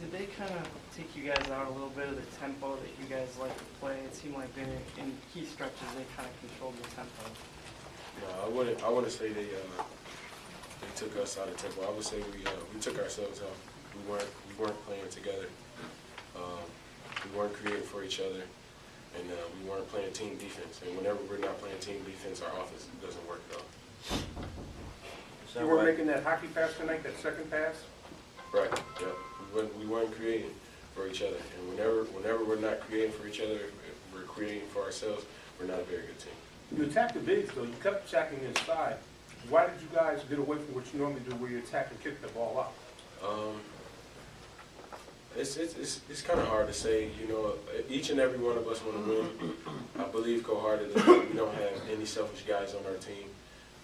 Did they kind of take you guys out a little bit of the tempo that you guys like to play? It seemed like they, in key stretches, they kind of controlled the tempo. No, I wouldn't say they took us out of tempo. I would say we took ourselves out. We weren't playing together. We weren't creating for each other, and we weren't playing team defense. And whenever we're not playing team defense, our offense doesn't work at all. You were making that hockey pass tonight, that second pass? Right. Yeah. We weren't creating for each other, and whenever we're not creating for each other, if we're creating for ourselves, we're not a very good team. You attacked the bigs though. You kept attacking inside. Why did you guys get away from what you normally do, where you attack and kick the ball out? It's kind of hard to say. You know, each and every one of us want to win. I believe cold-heartedly we don't have any selfish guys on our team,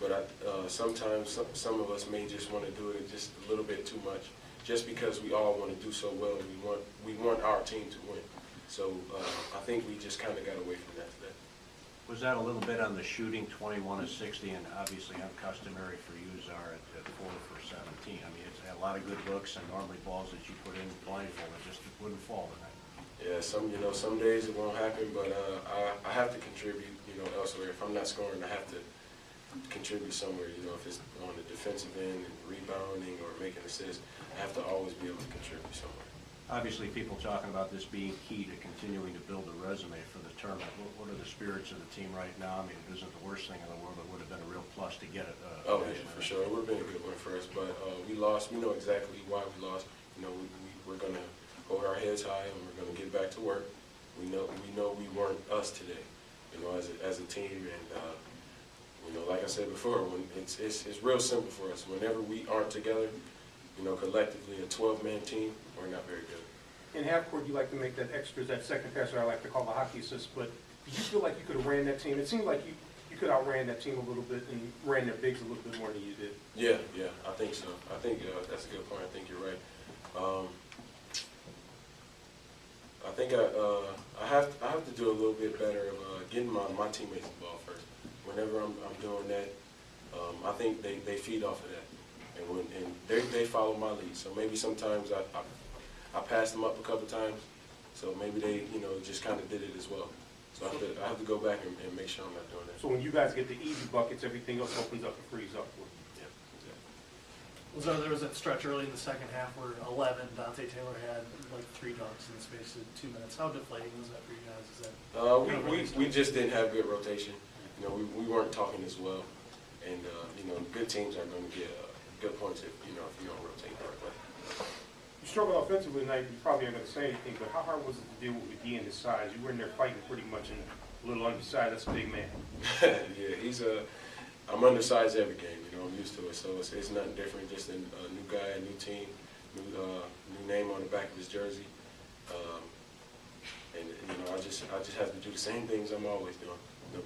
but sometimes some of us may just want to do it just a little bit too much, just because we all want to do so well and we want our team to win. So I think we just kind of got away from that today. Was that a little bit on the shooting, 21 of 60, and obviously uncustomary for you, Zar, at 4 for 17? I mean, it's a lot of good looks, and normally balls that you put in blindfold, it just wouldn't fall tonight. Yeah, some days it won't happen, but I have to contribute, elsewhere. If I'm not scoring, I have to contribute somewhere. If it's on the defensive end and rebounding or making assists, I have to always be able to contribute somewhere. Obviously, people talking about this being key to continuing to build a resume for the tournament. What are the spirits of the team right now? I mean, it isn't the worst thing in the world. It would have been a real plus to get it. Oh, yeah, for sure. It would have been a good one for us, but we lost. We know exactly why we lost. We're going to hold our heads high, and we're going to get back to work. We know we weren't us today, as a team, and like I said before, when it's real simple for us. Whenever we aren't together, collectively, a 12-man team, we're not very good. In half court, you like to make that extras, that second pass, or I like to call the hockey assist, but did you feel like you could have ran that team? It seemed like you could outran that team a little bit and ran their bigs a little bit more than you did. Yeah, I think so. I think that's a good point. I think you're right. I think I have to do a little bit better of getting my teammates the ball first. Whenever I'm doing that, I think they feed off of that. And they follow my lead. So maybe sometimes I passed them up a couple times. So maybe they just kind of did it as well. So I have to go back and make sure I'm not doing that. So when you guys get the easy buckets, everything else opens up and frees up for you. Yeah, exactly. So there was that stretch early in the second half where 11, Dante Taylor had like 3 dunks in the space of 2 minutes. How deflating was that for you guys? Is that we just didn't have good rotation. We weren't talking as well, and good teams are going to get good points if you don't rotate correctly. You struggled offensively tonight. You probably aren't going to say anything, but how hard was it to deal with McGee and his size? You were in there fighting pretty much and a little undersized. That's a big man. Yeah, I'm undersized every game. I'm used to it, so it's nothing different. Just a new guy, a new team, new name on the back of his jersey, and I just have to do the same things I'm always doing.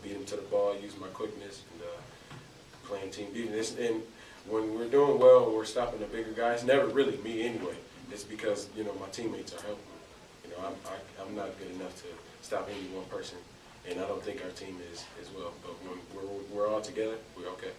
Beat him to the ball, use my quickness, and playing team defense. And when we're doing well and we're stopping the bigger guys, never really me anyway. It's because my teammates are helping me. I'm not good enough to stop any one person, and I don't think our team is as well. But when we're all together, we're okay.